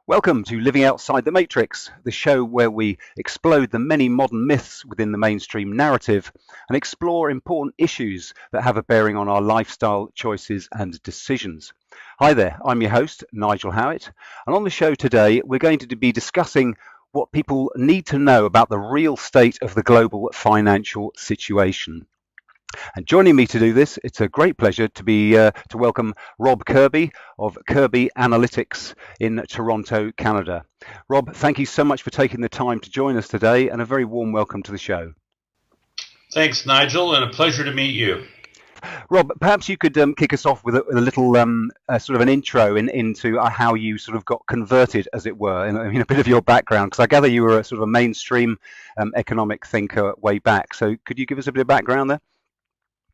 Welcome to Living Outside the Matrix, the show where we explode the many modern myths within the mainstream narrative and explore important issues that have a bearing on our lifestyle choices and decisions. Hi there, I'm your host, Nigel Howitt, and on the show today, we're going to be discussing what people need to know about the real state of the global financial situation. And joining me to do this, it's a great pleasure to welcome Rob Kirby of Kirby Analytics in Toronto, Canada. Rob, thank you so much for taking the time to join us today, and a very warm welcome to the show. Thanks, Nigel, and a pleasure to meet you. Rob, perhaps you could kick us off with a little sort of an intro into how you sort of got converted, as it were, in a bit of your background, because I gather you were a sort of a mainstream economic thinker way back. So could you give us a bit of background there?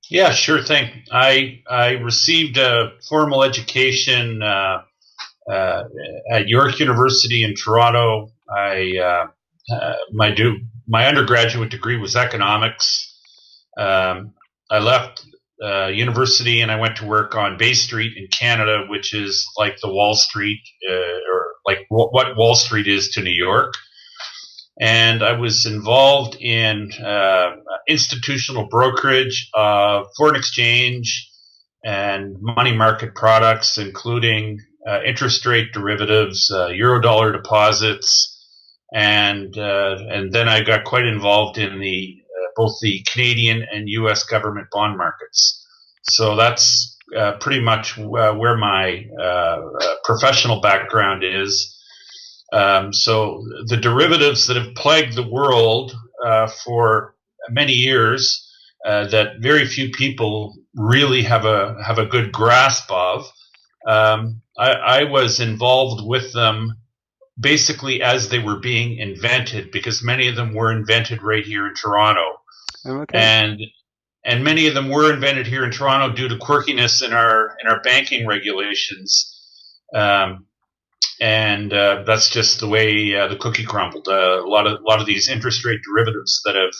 Yeah, sure thing. I received a formal education at York University in Toronto. My undergraduate degree was economics. I left university and I went to work on Bay Street in Canada, which is like the Wall Street, or like what Wall Street is to New York. And I was involved in institutional brokerage, foreign exchange, and money market products, including interest rate derivatives, euro-dollar deposits, and then I got quite involved in both the Canadian and U.S. government bond markets. So that's pretty much where my professional background is. So the derivatives that have plagued the world for many years, that very few people really have a good grasp of, I was involved with them basically as they were being invented, because many of them were invented right here in Toronto. Okay. And many of them were invented here in Toronto due to quirkiness in our banking regulations. And that's just the way the cookie crumbled. A lot of these interest rate derivatives that have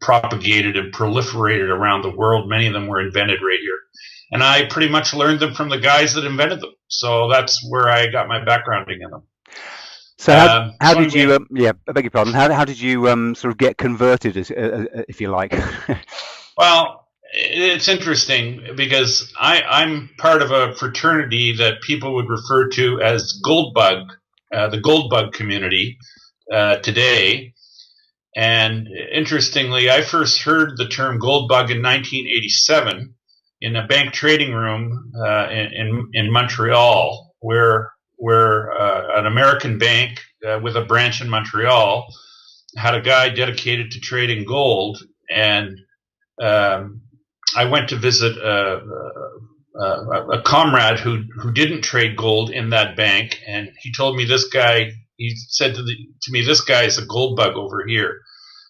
propagated and proliferated around the world, many of them were invented right here. And I pretty much learned them from the guys that invented them. So that's where I got my backgrounding in them. So how did you? I beg your pardon. How did you sort of get converted, if you like? Well, it's interesting because I'm part of a fraternity that people would refer to as Gold Bug, the Gold Bug community today. And interestingly, I first heard the term Gold Bug in 1987 in a bank trading room in Montreal, where an American bank with a branch in Montreal had a guy dedicated to trading gold. And I went to visit a comrade who didn't trade gold in that bank, and he told me he said to me, this guy is a gold bug over here.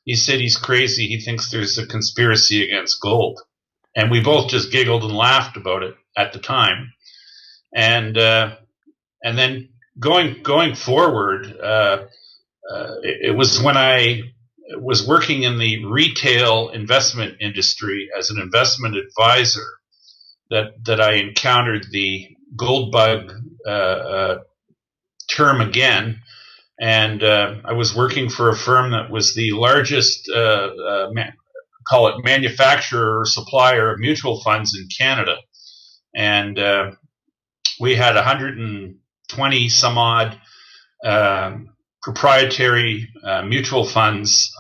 He said he's crazy. He thinks there's a conspiracy against gold. And we both just giggled and laughed about it at the time. And then going forward, it was when I was working in the retail investment industry as an investment advisor that I encountered the gold bug term again. And I was working for a firm that was the largest, call it manufacturer or supplier of mutual funds in Canada. And we had 120 some odd proprietary mutual funds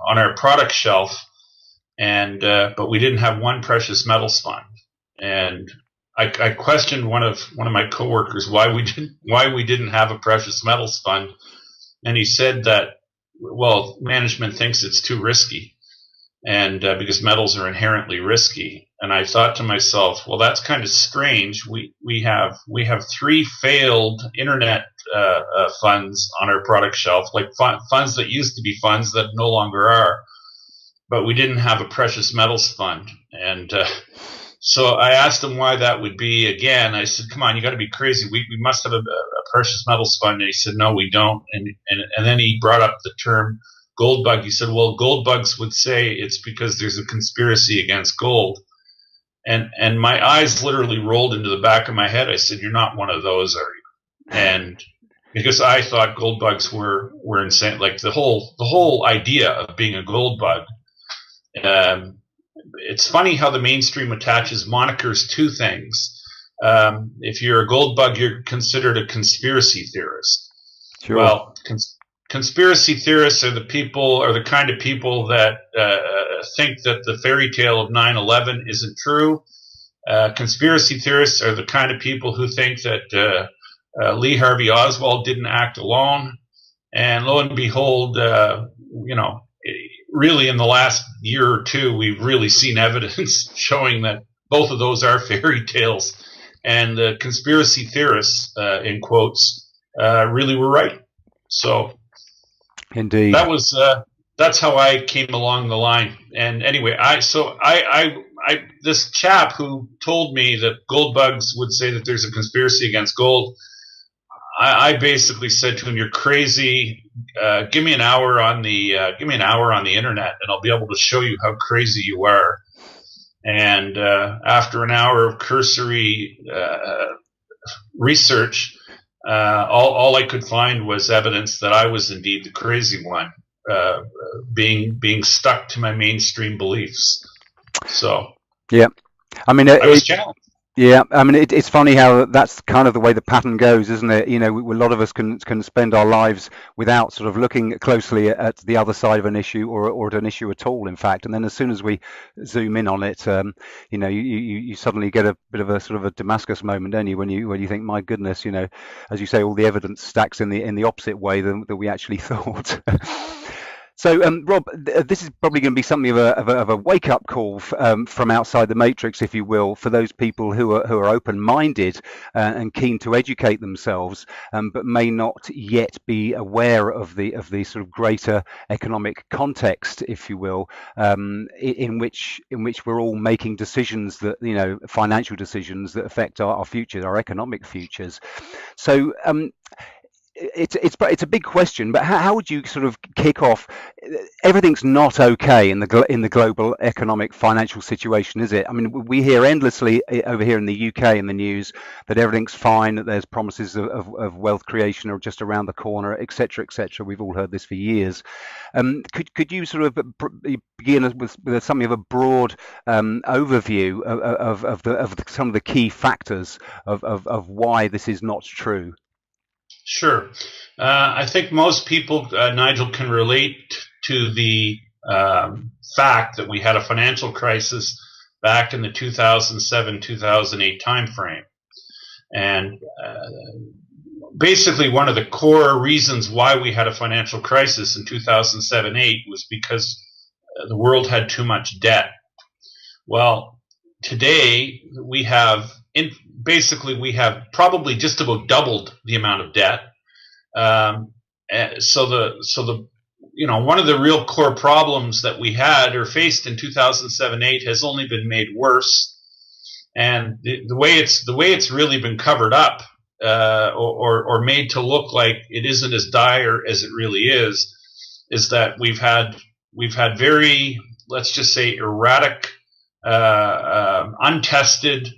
on our product shelf, but we didn't have one precious metals fund. And I questioned one of my coworkers why we didn't have a precious metals fund, and he said that, well, management thinks it's too risky, and because metals are inherently risky. And I thought to myself, well, that's kind of strange. We have 3 failed internet funds on our product shelf, like funds that used to be funds that no longer are, but we didn't have a precious metals fund. And so I asked him why that would be again. I said, come on, you got to be crazy. We must have a precious metals fund. And he said, no, we don't. And then he brought up the term gold bug. He said, well, gold bugs would say it's because there's a conspiracy against gold. And my eyes literally rolled into the back of my head. I said, you're not one of those, are you? And because I thought gold bugs were insane. Like the whole idea of being a gold bug. It's funny how the mainstream attaches monikers to things. If you're a gold bug, you're considered a conspiracy theorist. Sure. Well, conspiracy theorists are the kind of people that think that the fairy tale of 9/11 isn't true. Conspiracy theorists are the kind of people who think that Lee Harvey Oswald didn't act alone. And lo and behold, really in the last year or two, we've really seen evidence showing that both of those are fairy tales. And the conspiracy theorists, in quotes, really were right. So, indeed, that's how I came along the line. And anyway, this chap who told me that gold bugs would say that there's a conspiracy against gold, I basically said to him, "You're crazy. Give me an hour on the internet, and I'll be able to show you how crazy you are." And after an hour of cursory research, all I could find was evidence that I was indeed the crazy one, being stuck to my mainstream beliefs. So yeah, I mean, I was challenged. Yeah, I mean, it's funny how that's kind of the way the pattern goes, isn't it? You know, a lot of us can spend our lives without sort of looking closely at the other side of an issue or at an issue at all, in fact. And then as soon as we zoom in on it, you know, you suddenly get a bit of a sort of a Damascus moment, don't you? When you think, my goodness, you know, as you say, all the evidence stacks in the opposite way than we actually thought. So, Rob, this is probably going to be something of a wake-up call from outside the matrix, if you will, for those people who are open-minded and keen to educate themselves, but may not yet be aware of the sort of greater economic context, if you will, in which we're all making decisions that, you know, financial decisions that affect our futures, our economic futures. So. It's a big question, but how would you sort of kick off? Everything's not okay in the global economic financial situation, is it? I mean, we hear endlessly over here in the UK in the news that everything's fine, that there's promises of wealth creation are just around the corner, etc., etc. We've all heard this for years. Could you sort of begin with something of a broad overview of some of the key factors of why this is not true? Sure. I think most people, Nigel, can relate to the fact that we had a financial crisis back in the 2007-2008 timeframe. And basically one of the core reasons why we had a financial crisis in 2007-8 was because the world had too much debt. Well, today we have we have probably just about doubled the amount of debt. So the one of the real core problems that we had or faced in 2007-8 has only been made worse. And the way it's really been covered up or made to look like it isn't as dire as it really is that we've had very, let's just say, erratic, untested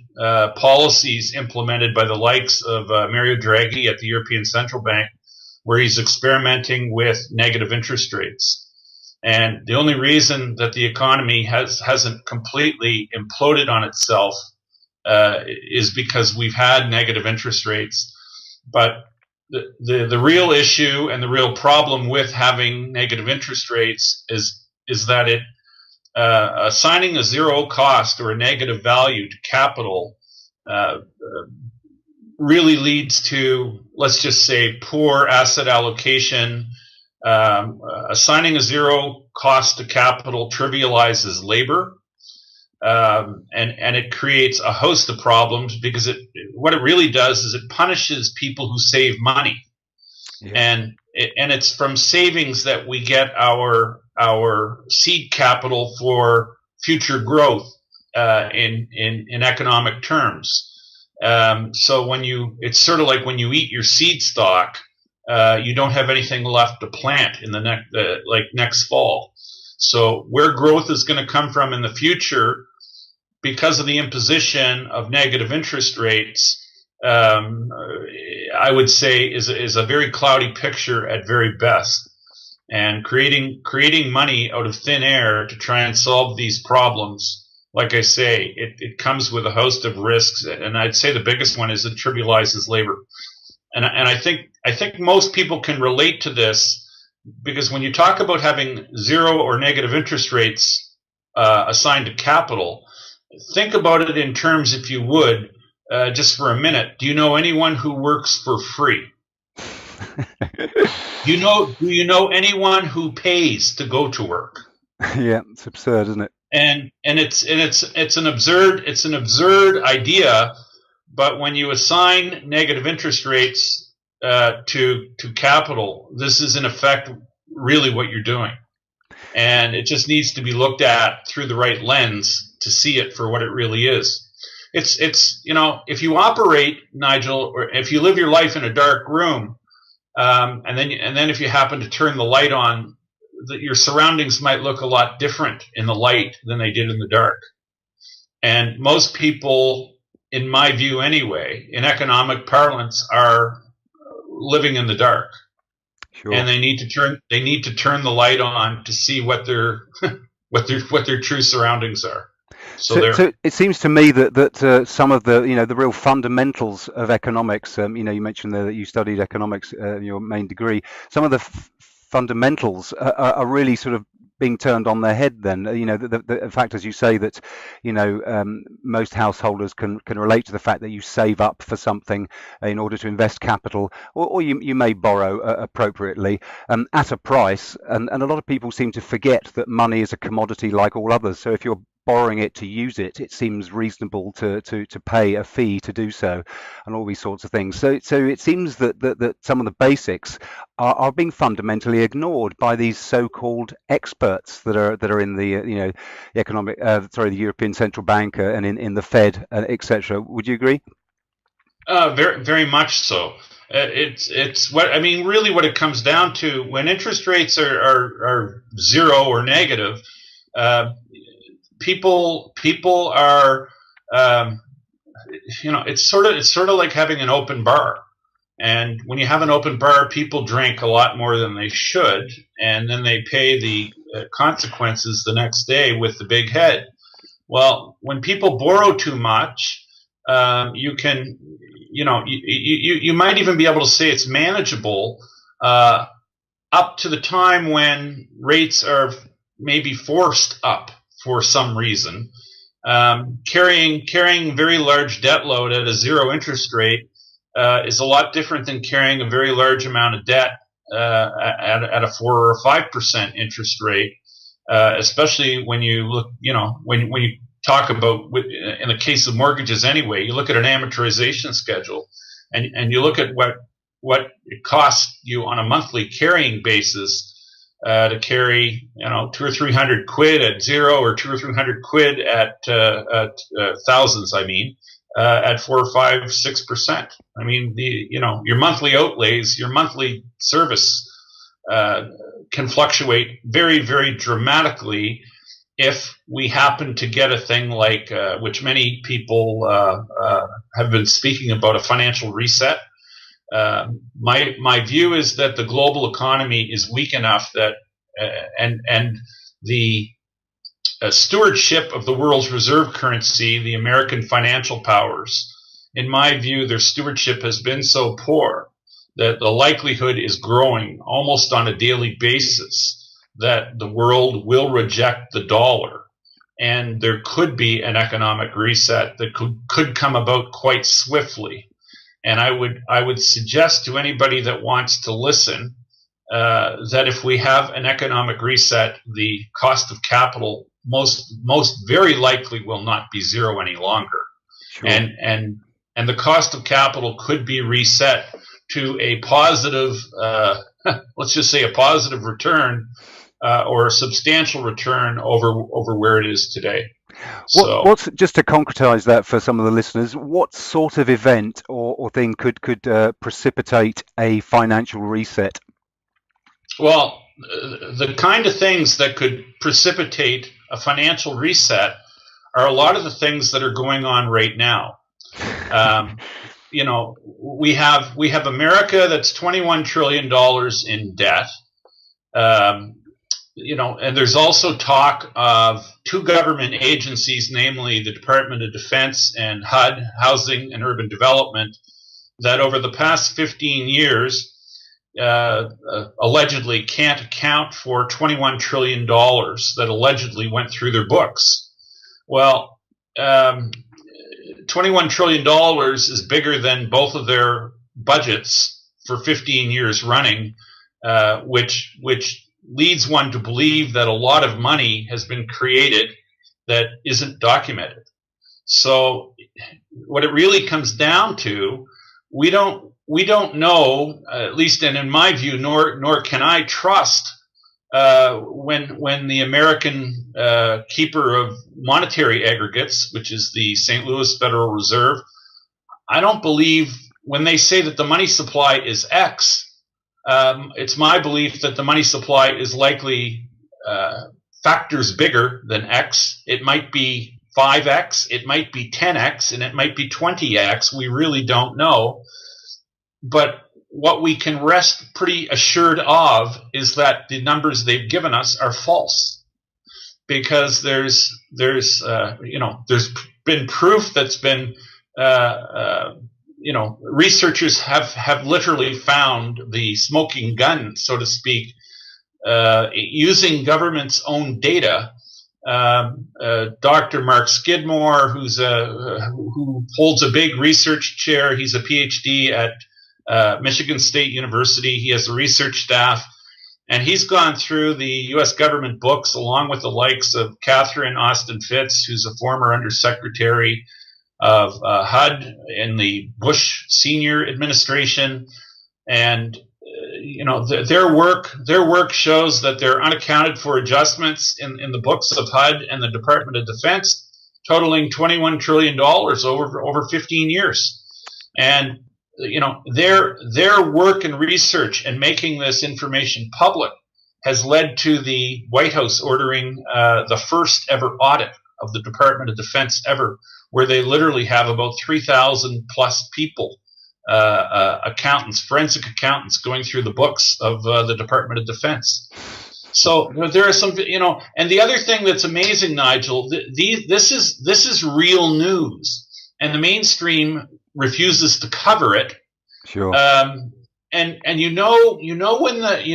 policies implemented by the likes of Mario Draghi at the European Central Bank, where he's experimenting with negative interest rates. And the only reason that the economy hasn't completely imploded on itself is because we've had negative interest rates. But the real issue and the real problem with having negative interest rates is that it assigning a zero cost or a negative value to capital really leads to, let's just say, poor asset allocation. Assigning a zero cost to capital trivializes labor, and it creates a host of problems because what it really does is it punishes people who save money. Yeah. And it's from savings that we get our seed capital for future growth in economic terms. So it's sort of like when you eat your seed stock, you don't have anything left to plant in the next fall. So where growth is going to come from in the future, because of the imposition of negative interest rates, I would say, is a very cloudy picture at very best. And creating money out of thin air to try and solve these problems, like I say, it comes with a host of risks. And I'd say the biggest one is it trivializes labor. And I think most people can relate to this, because when you talk about having zero or negative interest rates assigned to capital, think about it in terms, if you would, just for a minute. Do you know anyone who works for free? Do you know anyone who pays to go to work? Yeah, it's absurd, isn't it? And it's an absurd idea. But when you assign negative interest rates to capital, this is in effect really what you're doing, and it just needs to be looked at through the right lens to see it for what it really is. It's if you operate, Nigel, or if you live your life in a dark room, and then if you happen to turn the light on, your surroundings might look a lot different in the light than they did in the dark. And most people, in my view anyway, in economic parlance, are living in the dark. Sure. And they need to turn the light on to see what their what their true surroundings are. So it seems to me that some of the the real fundamentals of economics, you mentioned there that you studied economics in your main degree. Some of the fundamentals are really sort of being turned on their head. Then the fact, as you say, that most householders can relate to the fact that you save up for something in order to invest capital, or you may borrow appropriately at a price, and a lot of people seem to forget that money is a commodity like all others. So if you're borrowing it to use it, it seems reasonable to pay a fee to do so, and all these sorts of things. So it seems that some of the basics are being fundamentally ignored by these so-called experts that are in the the European Central Bank and in the Fed, etc. Would you agree? Very, very much so. It's what I mean. Really, what it comes down to, when interest rates are zero or negative, people are it's sort of like having an open bar. And when you have an open bar, people drink a lot more than they should, and then they pay the consequences the next day with the big head. Well, when people borrow too much, you might even be able to say it's manageable up to the time when rates are maybe forced up for some reason. Carrying very large debt load at a zero interest rate is a lot different than carrying a very large amount of debt at a 4 or 5% interest rate, especially when you look, when you talk about, in the case of mortgages anyway, you look at an amortization schedule, and you look at what it costs you on a monthly carrying basis to carry, 200 or 300 quid at zero, or 200 or 300 quid at thousands. At 4 or 5, 6%. I mean, your monthly outlays, your monthly service can fluctuate very, very dramatically if we happen to get a thing like, which many people have been speaking about, a financial reset. My view is that the global economy is weak enough that, and the stewardship of the world's reserve currency, the American financial powers, in my view, their stewardship has been so poor that the likelihood is growing almost on a daily basis that the world will reject the dollar. And there could be an economic reset that could come about quite swiftly. And I would suggest to anybody that wants to listen that if we have an economic reset, the cost of capital most very likely will not be zero any longer. Sure. And the cost of capital could be reset to a positive, let's just say a positive return, or a substantial return over where it is today. What's just to concretize that for some of the listeners, what sort of event or thing could precipitate a financial reset? Well, the kind of things that could precipitate a financial reset are a lot of the things that are going on right now. we have America that's $21 trillion in debt. And there's also talk of two government agencies, namely the Department of Defense and HUD, Housing and Urban Development, that over the past 15 years allegedly can't account for $21 trillion that allegedly went through their books. Well, $21 trillion is bigger than both of their budgets for 15 years running, which leads one to believe that a lot of money has been created that isn't documented. So what it really comes down to, we don't know, at least, and in my view, nor can I trust when the American keeper of monetary aggregates, which is the St. Louis Federal Reserve, I don't believe when they say that the money supply is X. It's my belief that the money supply is likely factors bigger than X. It might be 5X, it might be 10X, and it might be 20X. We really don't know. But what we can rest pretty assured of is that the numbers they've given us are false, because there's been proof that's been researchers have literally found the smoking gun, so to speak, using government's own data. Dr. Mark Skidmore, who holds a big research chair, he's a PhD at Michigan State University. He has a research staff, and he's gone through the U.S. government books along with the likes of Catherine Austin Fitts, who's a former undersecretary of HUD in the Bush senior administration, and their work shows that there are unaccounted for adjustments in the books of HUD and the Department of Defense, totaling $21 trillion over 15 years, and their work and research and making this information public has led to the White House ordering the first ever audit of the Department of Defense ever, where they literally have about 3,000 plus people, accountants, forensic accountants, going through the books of the Department of Defense. So there are some, and the other thing that's amazing, Nigel, this is real news, and the mainstream refuses to cover it. Sure. And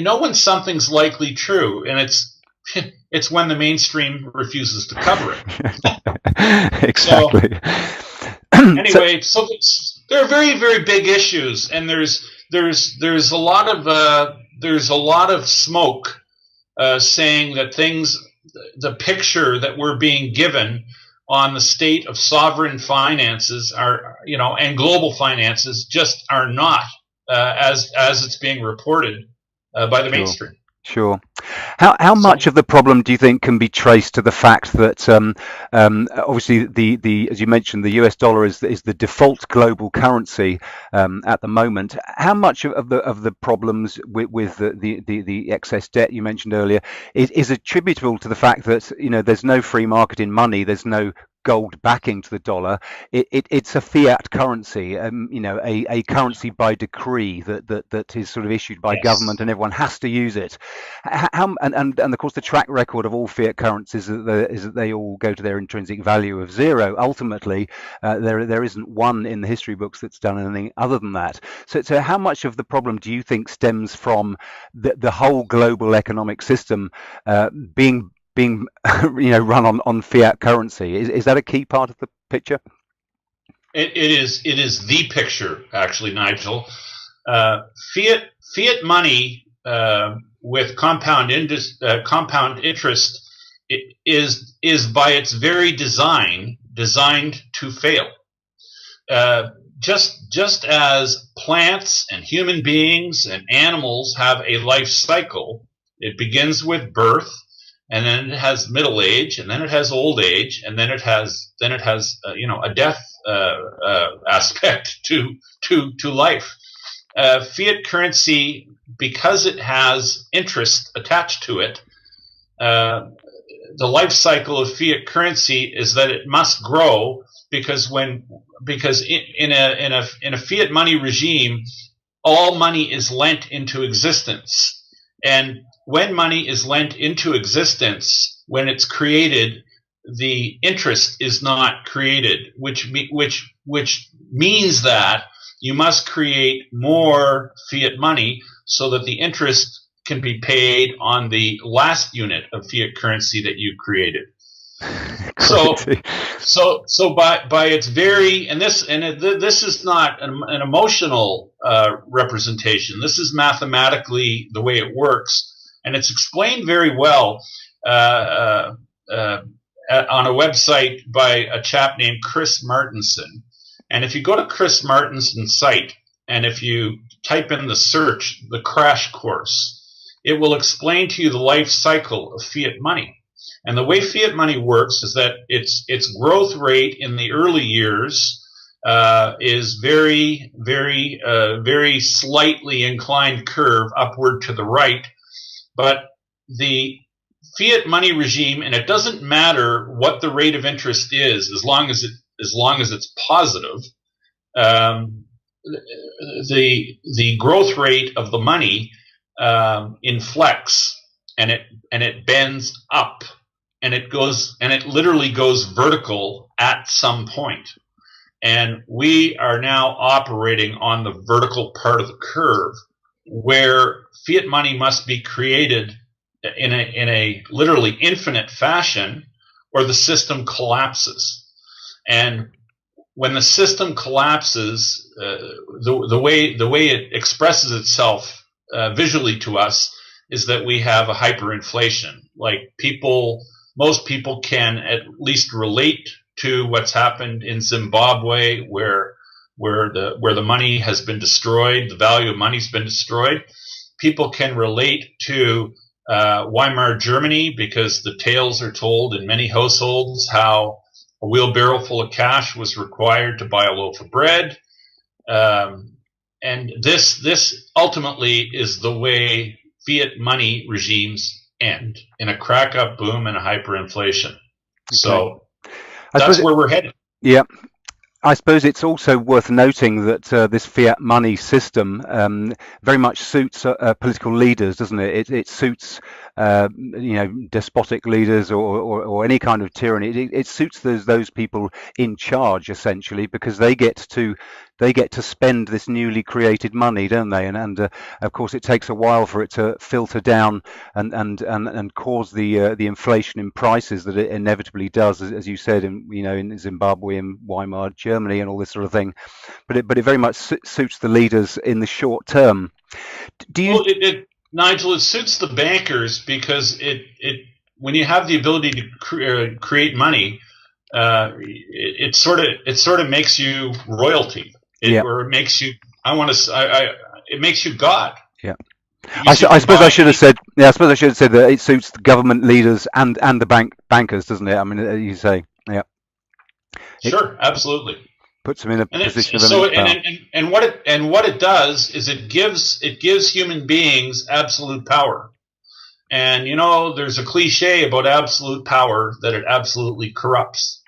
when something's likely true, and it's when the mainstream refuses to cover it. Exactly. Anyway, so there are very, very big issues, and there's a lot of smoke saying that the picture that we're being given on the state of sovereign finances and global finances just are not as it's being reported by the mainstream. Sure. How much of the problem do you think can be traced to the fact that obviously the as you mentioned, the US dollar is the default global currency at the moment? How much of the problems with the excess debt you mentioned earlier is attributable to the fact that there's no free market in money, there's no gold backing to the dollar? It's a fiat currency, a currency by decree that is sort of issued by government, and everyone has to use it. And of course the track record of all fiat currencies is that they all go to their intrinsic value of zero. Ultimately, there isn't one in the history books that's done anything other than that. So how much of the problem do you think stems from the whole global economic system being run on fiat currency? Is that a key part of the picture? It is the picture, actually, Nigel. Fiat money with compound interest is by its very designed to fail. Just as plants and human beings and animals have a life cycle, it begins with birth, and then it has middle age, and then it has old age, and then it has a death aspect to life. Fiat currency, because it has interest attached to it, the life cycle of fiat currency is that it must grow, because when because in a fiat money regime, all money is lent into existence, and when money is lent into existence, when it's created, the interest is not created, which means that you must create more fiat money so that the interest can be paid on the last unit of fiat currency that you created. So by its very, this is not an emotional representation. This is mathematically the way it works, and it's explained very well on a website by a chap named Chris Martinson. And if you go to Chris Martinson's site, and if you type in the search, the crash course, it will explain to you the life cycle of fiat money. And the way fiat money works is that its growth rate in the early years is very, very, very slightly inclined curve upward to the right. But the fiat money regime, and it doesn't matter what the rate of interest is, as long as it's positive, the growth rate of the money inflects, and it bends up, and it literally goes vertical at some point. And we are now operating on the vertical part of the curve, where fiat money must be created in a literally infinite fashion, or the system collapses. And when the system collapses, the way it expresses itself visually to us is that we have a hyperinflation. Like most people can at least relate to what's happened in Zimbabwe, where the money has been destroyed, the value of money's been destroyed. People can relate to Weimar Germany, because the tales are told in many households how a wheelbarrow full of cash was required to buy a loaf of bread. And this ultimately is the way fiat money regimes end, in a crack up boom and a hyperinflation. Okay. So that's where we're headed. Yeah. I suppose it's also worth noting that this fiat money system very much suits political leaders, doesn't it? It suits despotic leaders or any kind of tyranny. It suits those people in charge, essentially, because they get to spend this newly created money, don't they? And of course, it takes a while for it to filter down and cause the inflation in prices that it inevitably does, as you said, in Zimbabwe and Weimar Germany and all this sort of thing. But it very much suits the leaders in the short term. Nigel, it suits the bankers, because when you have the ability to create money, it sort of makes you royalty. Or it makes you. It makes you God. Yeah. I suppose I should have said. Yeah, I suppose I should have said that it suits the government leaders and the bankers, doesn't it? I mean, you say, yeah. Sure, absolutely. Puts them in a position of and what it does is it gives human beings absolute power. And there's a cliche about absolute power, that it absolutely corrupts.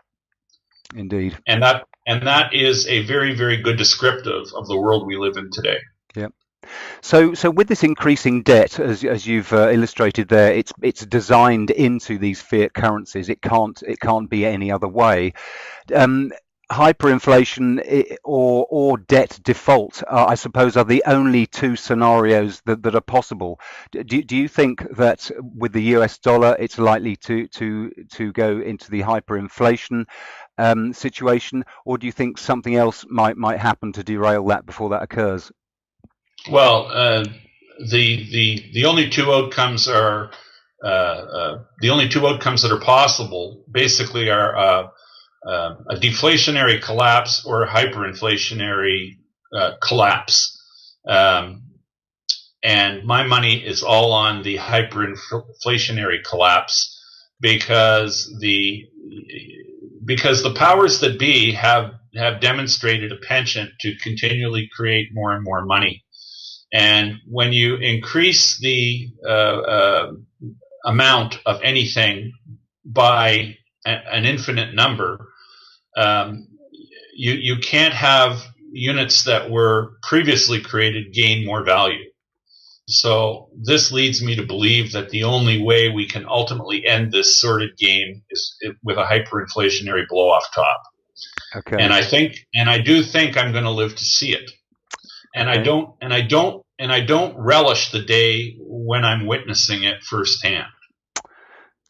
Indeed. And that is a very, very good descriptive of the world we live in today. Yeah. So with this increasing debt, as you've illustrated there, it's designed into these fiat currencies. It can't be any other way. Hyperinflation or debt default, I suppose, are the only two scenarios that are possible. Do you think that with the US dollar, it's likely to go into the hyperinflation situation, or do you think something else might happen to derail that before that occurs? Well, the only two outcomes are that are possible. Basically, are a deflationary collapse or a hyperinflationary collapse. And my money is all on the hyperinflationary collapse, because the powers that be have demonstrated a penchant to continually create more and more money. And when you increase the amount of anything by an infinite number, you can't have units that were previously created gain more value. So this leads me to believe that the only way we can ultimately end this sordid game is with a hyperinflationary blow off top. Okay. And I do think I'm going to live to see it. And Okay. I don't relish the day when I'm witnessing it firsthand.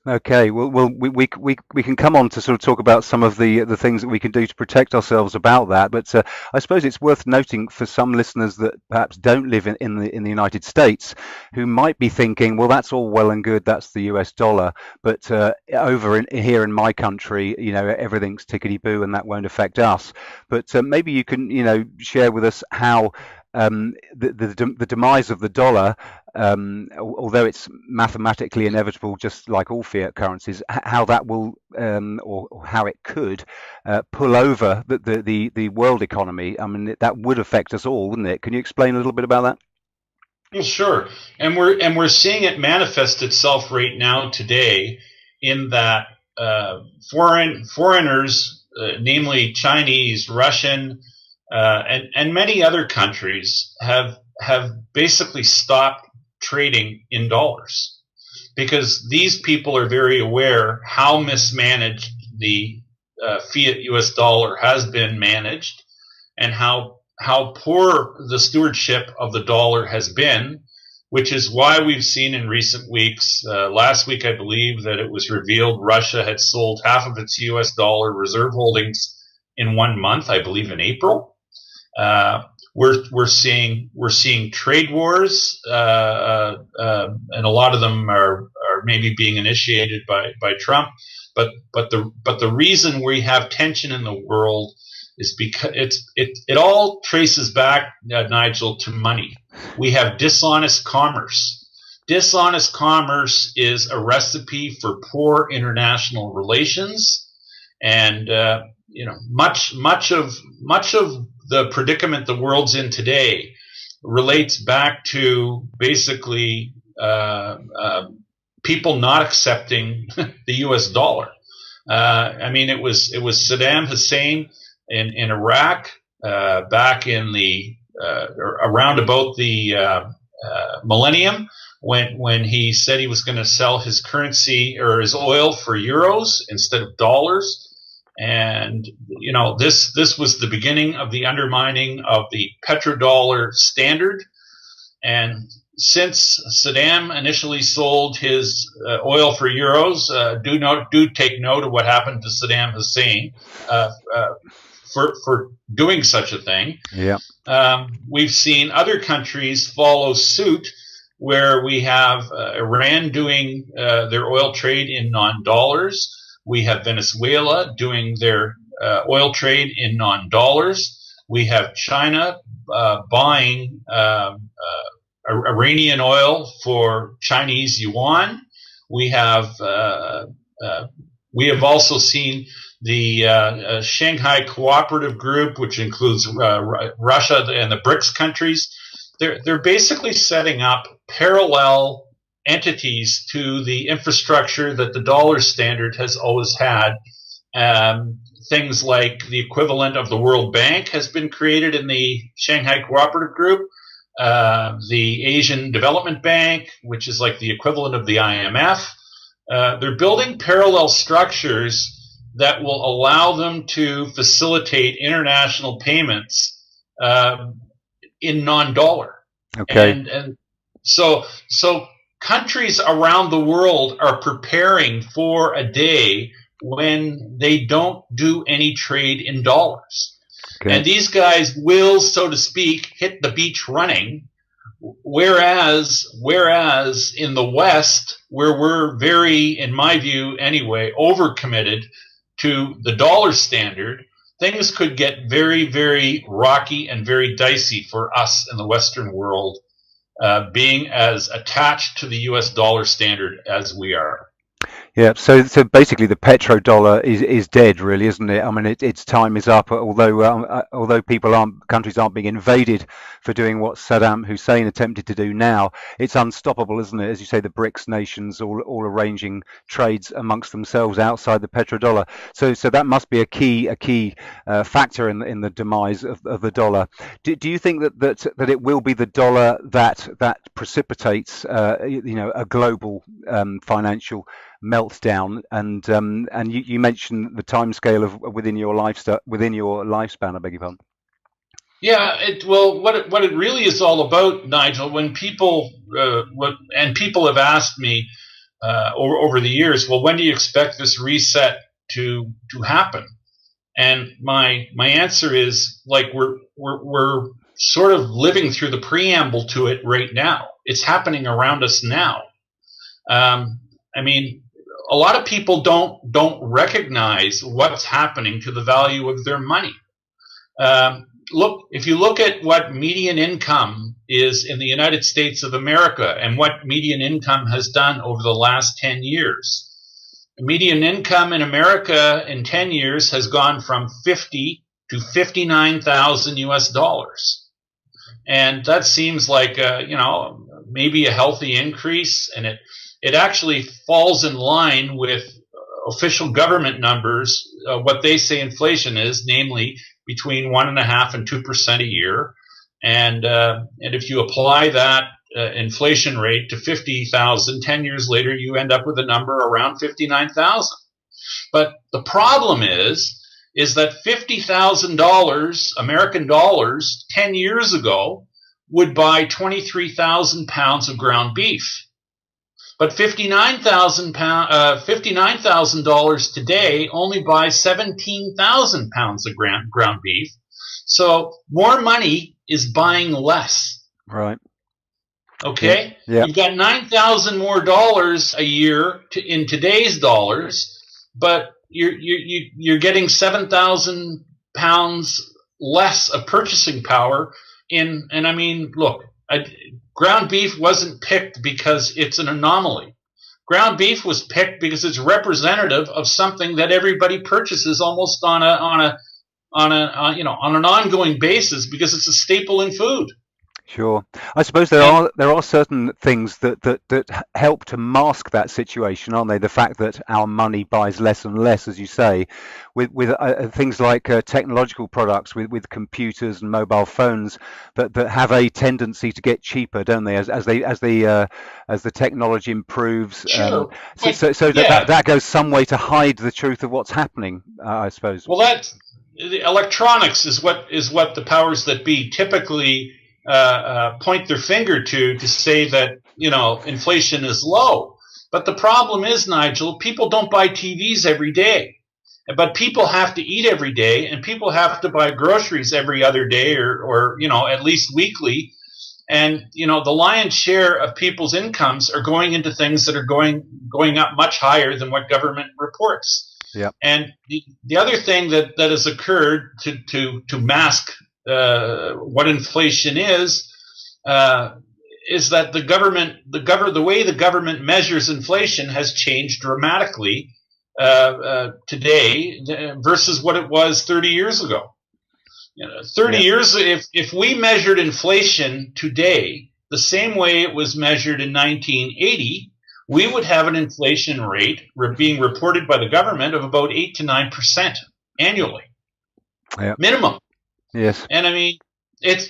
Okay, well, we can come on to sort of talk about some of the things that we can do to protect ourselves about that. But I suppose it's worth noting for some listeners that perhaps don't live in the United States, who might be thinking, well, that's all well and good, that's the US dollar, but over here in my country, everything's tickety boo, and that won't affect us. But maybe you can, share with us how the demise of the dollar, although it's mathematically inevitable, just like all fiat currencies, how that will or how it could pull over the world economy. I mean, that would affect us all, wouldn't it? Can you explain a little bit about that? Well, sure, and we're seeing it manifest itself right now today, in that foreigners, namely Chinese, Russian, and many other countries have basically stopped trading in dollars, because these people are very aware how mismanaged the fiat US dollar has been managed, and how poor the stewardship of the dollar has been, which is why we've seen in recent weeks, last week I believe that it was revealed Russia had sold half of its US dollar reserve holdings in 1 month, I believe in April. We're seeing trade wars, and a lot of them are maybe being initiated by Trump. But the reason we have tension in the world is because it all traces back, Nigel, to money. We have dishonest commerce. Dishonest commerce is a recipe for poor international relations, and much of the predicament the world's in today relates back to basically people not accepting the U.S. dollar. It was Saddam Hussein in Iraq back in the around about the millennium, when he said he was going to sell his currency or his oil for euros instead of dollars. And this was the beginning of the undermining of the petrodollar standard. And since Saddam initially sold his oil for euros, do take note of what happened to Saddam Hussein for doing such a thing. Yeah. We've seen other countries follow suit, where we have Iran doing their oil trade in non-dollars. We have Venezuela doing their oil trade in non-dollars. We have China buying Iranian oil for Chinese yuan. We have also seen the Shanghai Cooperative Group, which includes Russia and the BRICS countries. They're basically setting up parallel entities to the infrastructure that the dollar standard has always had. Things like the equivalent of the World Bank has been created in the Shanghai Cooperative Group. The Asian Development Bank, which is like the equivalent of the IMF. They're building parallel structures that will allow them to facilitate international payments in non-dollar. Okay. And so countries around the world are preparing for a day when they don't do any trade in dollars. Okay. And these guys will, so to speak, hit the beach running, whereas in the West, where we're very, in my view anyway, overcommitted to the dollar standard, things could get very, very rocky and very dicey for us in the Western world, being as attached to the U.S. dollar standard as we are. Yeah, so basically the petrodollar is dead, really, isn't it? I mean, its time is up. Although countries aren't being invaded for doing what Saddam Hussein attempted to do now, it's unstoppable, isn't it? As you say, the BRICS nations all arranging trades amongst themselves outside the petrodollar. So that must be a key factor in the demise of the dollar. Do you think that it will be the dollar that precipitates a global financial meltdown? And you mentioned the timescale of within your lifespan. I beg your pardon. Yeah, what it really is all about, Nigel. When people people have asked me over the years, well, when do you expect this reset to happen? And my answer is, like, we're sort of living through the preamble to it right now. It's happening around us now. I mean, a lot of people don't recognize what's happening to the value of their money. If you look at what median income is in the United States of America and what median income has done over the last 10 years, the median income in America in 10 years has gone from 50 to 59,000 US dollars. And that seems like maybe a healthy increase, and it actually falls in line with official government numbers, what they say inflation is, namely between 1.5% and 2% a year. And if you apply that inflation rate to 50,000, 10 years later, you end up with a number around 59,000. But the problem is that $50,000 American dollars 10 years ago would buy 23,000 pounds of ground beef. But $59,000 today only buys 17,000 pounds of ground beef. So more money is buying less. Right. Okay. Yeah. You've got 9,000 more dollars a year in today's dollars, but you're getting 7,000 pounds less of purchasing power and I mean, look, ground beef wasn't picked because it's an anomaly. Ground beef was picked because it's representative of something that everybody purchases almost on an ongoing basis, because it's a staple in food. Sure. I suppose there are certain things that help to mask that situation, aren't they? The fact that our money buys less and less, as you say, with things like technological products, with computers and mobile phones that have a tendency to get cheaper, don't they? As the technology improves. Sure. That goes some way to hide the truth of what's happening, I suppose. Well, the electronics is what the powers that be typically point their finger to say that inflation is low. But the problem is, Nigel, people don't buy TVs every day, but people have to eat every day, and people have to buy groceries every other day, or at least weekly. And the lion's share of people's incomes are going into things that are going up much higher than what government reports. Yeah. And the other thing that has occurred to mask what inflation is that the way the government measures inflation has changed dramatically today versus what it was 30 years ago. 30 years, if we measured inflation today the same way it was measured in 1980, we would have an inflation rate being reported by the government of about 8 to 9% annually, minimum. Yes. And I mean, it's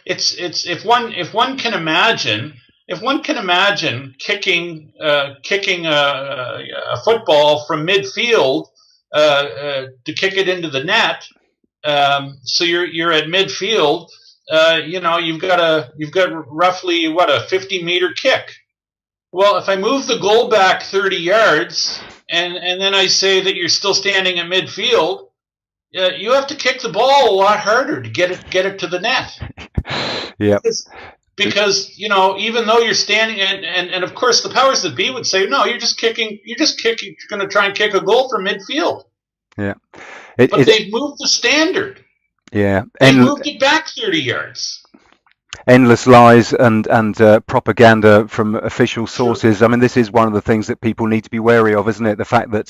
if one can imagine kicking a football from midfield to kick it into the net, so you're at midfield, you've got roughly a 50-meter kick. Well, if I move the goal back 30 yards and then I say that you're still standing at midfield, you have to kick the ball a lot harder to get it to the net. Yeah. Because even though you're standing and of course the powers that be would say, no, you're just kicking. You're going to try and kick a goal from midfield. Yeah. But they've moved the standard. Yeah. They moved it back 30 yards. Endless lies and propaganda from official Sure. sources. I mean, this is one of the things that people need to be wary of, isn't it? The fact that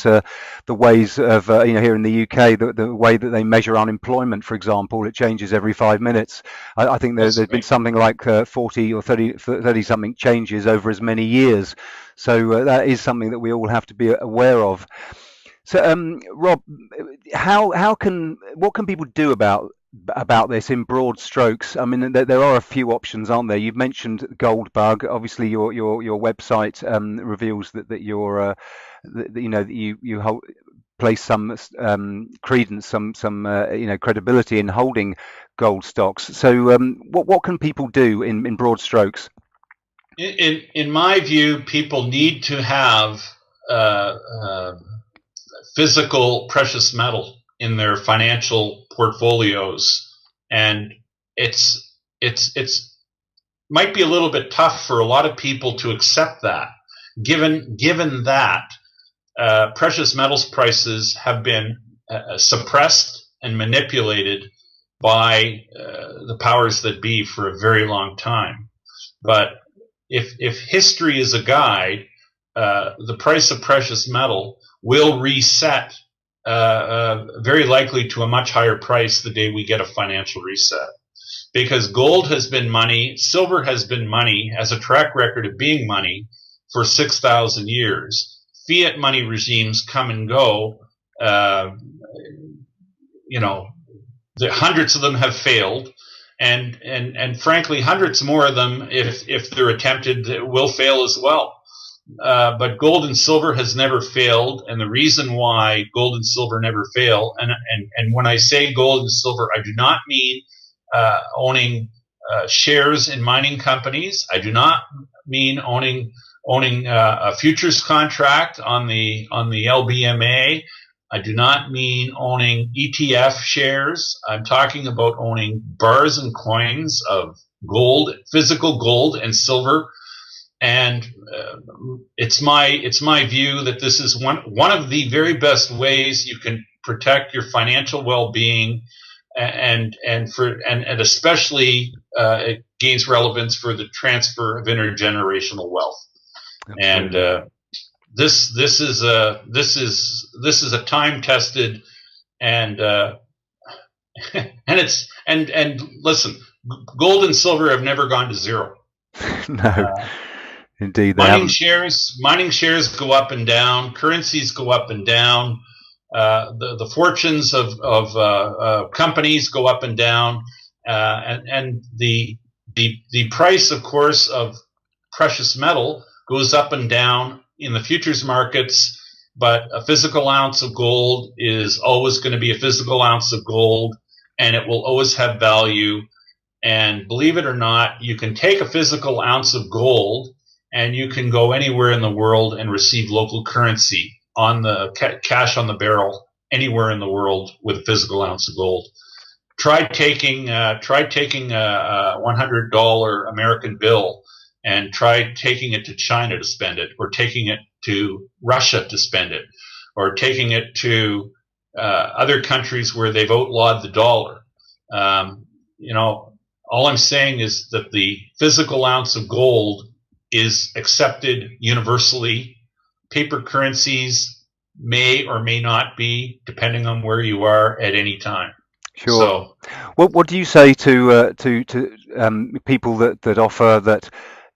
the ways of, here in the UK, the way that they measure unemployment, for example, it changes every 5 minutes. I think That's there's been right. something like 40 or 30 something changes over as many years. So that is something that we all have to be aware of. So, Rob, how can what can people do about this in broad strokes? I mean, there are a few options, aren't there? You've mentioned gold bug. Obviously, your website reveals that you're that, you know that you hold, place some credence, some credibility in holding gold stocks. So, what can people do in broad strokes? In my view, people need to have uh, uh, physical precious metal in their financial portfolios, and it's might be a little bit tough for a lot of people to accept that, given that precious metals prices have been suppressed and manipulated by the powers that be for a very long time. But if history is a guide, the price of precious metal will reset very likely to a much higher price the day we get a financial reset. Because gold has been money, silver has been money, has a track record of being money for 6,000 years. Fiat money regimes come and go. Uh, you know, hundreds of them have failed, and frankly, hundreds more of them, if they're attempted, will fail as well. But gold and silver has never failed, and the reason why gold and silver never fail, and when I say gold and silver, I do not mean owning shares in mining companies. I do not mean owning a futures contract on the LBMA. I do not mean owning ETF shares. I'm talking about owning bars and coins of gold, physical gold and silver. And it's my view that this is one of the very best ways you can protect your financial well-being, and especially it gains relevance for the transfer of intergenerational wealth. And Absolutely. this is a time tested, and and listen, gold and silver have never gone to zero. No, Uh, indeed they mining haven't. shares go up and down, currencies go up and down, the fortunes of companies go up and down, and the price, of course, of precious metal goes up and down in the futures markets. But a physical ounce of gold is always going to be a physical ounce of gold, and it will always have value. And believe it or not, you can take a physical ounce of gold and you can go anywhere in the world and receive local currency on the cash on the barrel anywhere in the world with a physical ounce of gold. Try taking a $100 American bill and try taking it to China to spend it, or taking it to Russia to spend it, or taking it to other countries where they've outlawed the dollar. You know, all I'm saying is that the physical ounce of gold is accepted universally. Paper currencies may or may not be, depending on where you are at any time. Sure. So, What do you say to people that offer that,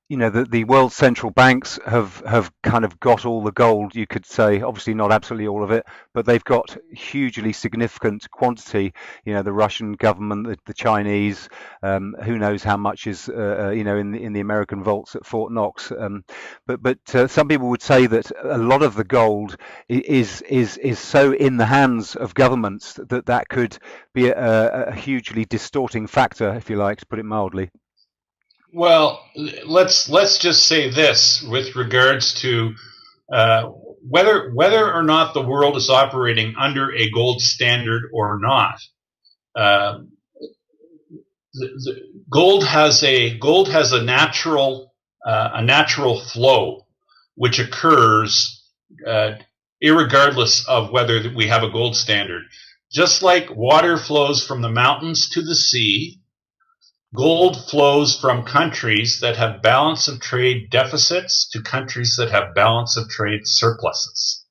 the world central banks have kind of got all the gold, you could say, obviously not absolutely all of it, but they've got hugely significant quantity. The Russian government, the Chinese, who knows how much is in the American vaults at Fort Knox. But some people would say that a lot of the gold is so in the hands of governments that could be a hugely distorting factor, if you like, to put it mildly. well, let's just say this with regards to uh, whether or not the world is operating under a gold standard or not. Uh, Gold has a natural flow which occurs uh, irregardless of whether we have a gold standard. Just like water flows from the mountains to the sea, Gold flows from countries that have balance of trade deficits to countries that have balance of trade surpluses.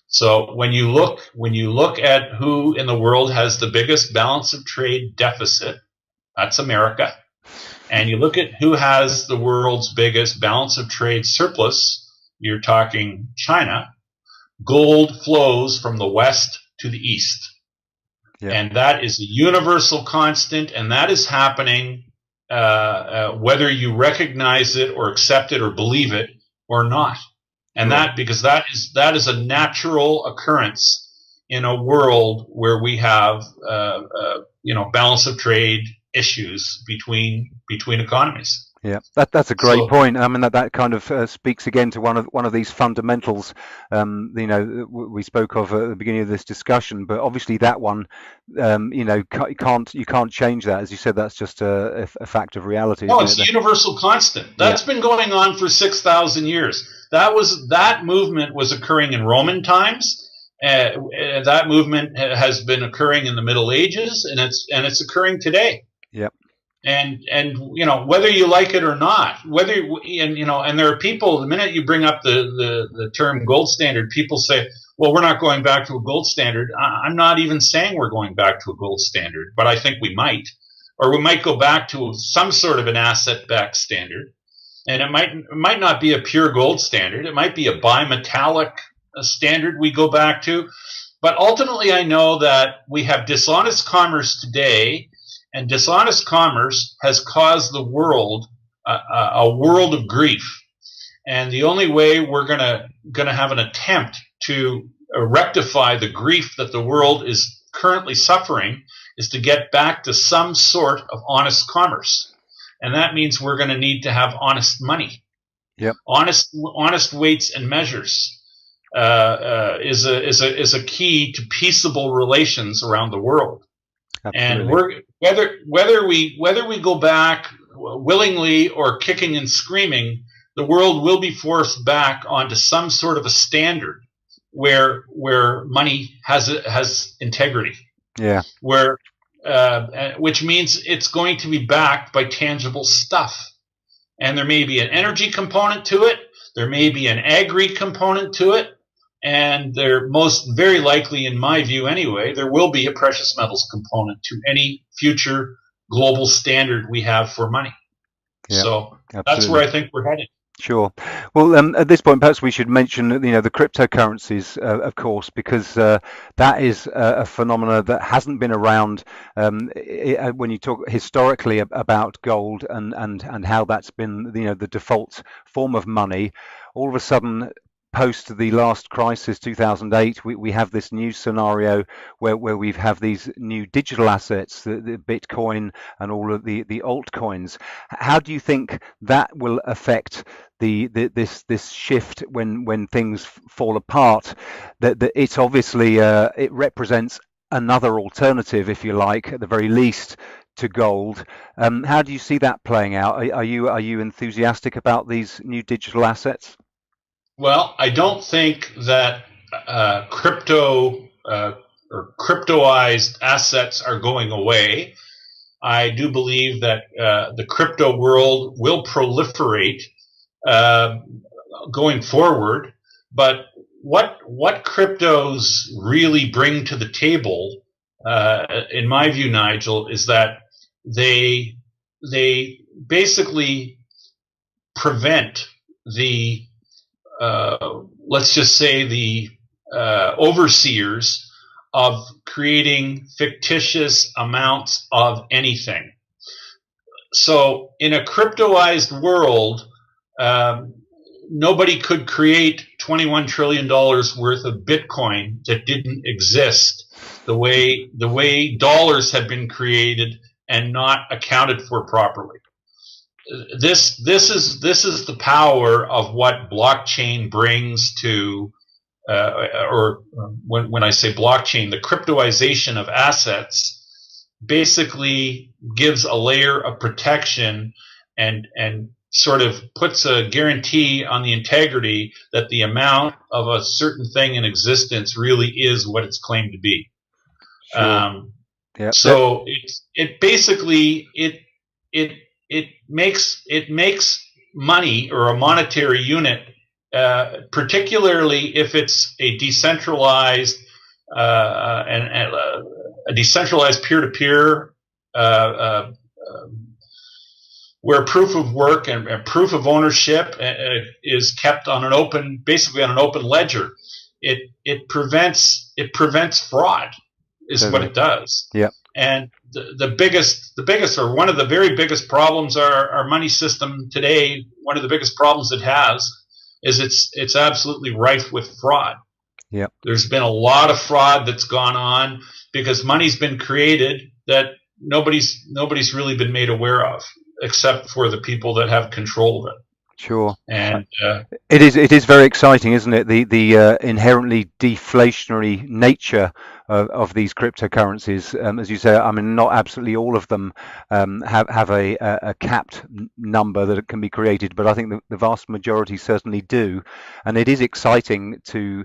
So when you look at who in the world has the biggest balance of trade deficit, that's America. And you look at who has the world's biggest balance of trade surplus, you're talking China. Gold flows from the west to the east. Yeah. And that is a universal constant, and that is happening whether you recognize it or accept it or believe it or not. And because that is a natural occurrence in a world where we have balance of trade issues between economies. Yeah, that's a great point. I mean, that kind of speaks again to one of these fundamentals, we spoke of at the beginning of this discussion. But obviously, that one, you can't change that. As you said, that's just a fact of reality. No, it's a universal constant. That's been going on for 6,000 years. That movement was occurring in Roman times. That movement has been occurring in the Middle Ages, and it's occurring today. Yep. And whether you like it or not, and there are people, the minute you bring up the term gold standard, people say, well, we're not going back to a gold standard. I'm not even saying we're going back to a gold standard, but I think we might, or we might go back to some sort of an asset-backed standard. And it might not be a pure gold standard. It might be a bimetallic standard we go back to. But ultimately, I know that we have dishonest commerce today. And dishonest commerce has caused the world a world of grief. And the only way we're gonna have an attempt to rectify the grief that the world is currently suffering is to get back to some sort of honest commerce. And that means we're going to need to have honest money. Yep. Honest weights and measures is a key to peaceable relations around the world. Absolutely. And whether we go back willingly or kicking and screaming, the world will be forced back onto some sort of a standard where money has integrity. Yeah. Which means it's going to be backed by tangible stuff, and there may be an energy component to it. There may be an agri component to it. And there most very likely, in my view anyway, there will be a precious metals component to any future global standard we have for money. Yeah, so absolutely. That's where I think we're headed. Sure. Well, at this point, perhaps we should mention, the cryptocurrencies, of course, because that is a phenomena that hasn't been around when you talk historically about gold and how that's been, the default form of money. All of a sudden, post the last crisis, 2008, we have this new scenario where we have these new digital assets, the Bitcoin and all of the altcoins. How do you think that will affect this shift when things fall apart? That it's obviously it represents another alternative, if you like, at the very least, to gold. How do you see that playing out? Are you enthusiastic about these new digital assets? Well, I don't think that crypto or cryptoized assets are going away. I do believe that the crypto world will proliferate going forward. But what cryptos really bring to the table, in my view, Nigel, is that they basically prevent the let's just say the overseers of creating fictitious amounts of anything. So in a cryptoized world, nobody could create $21 trillion worth of Bitcoin that didn't exist the way dollars have been created and not accounted for properly. This is the power of what blockchain brings to, or when I say blockchain, the cryptoization of assets basically gives a layer of protection and sort of puts a guarantee on the integrity that the amount of a certain thing in existence really is what it's claimed to be. Sure. So it basically it makes money or a monetary unit, particularly if it's a decentralized and a decentralized peer-to-peer, where proof of work and proof of ownership is kept on an open, basically on an open ledger. It prevents fraud, is what it does. Yeah. And the biggest, or one of the very biggest problems our money system today, one of the biggest problems it has, is it's absolutely rife with fraud. Yeah. There's been a lot of fraud that's gone on because money's been created that nobody's really been made aware of, except for the people that have control of it. Sure. And it is very exciting, isn't it? The inherently deflationary nature of these cryptocurrencies. As you say, I mean, not absolutely all of them have a capped number that can be created, but I think the vast majority certainly do. And it is exciting to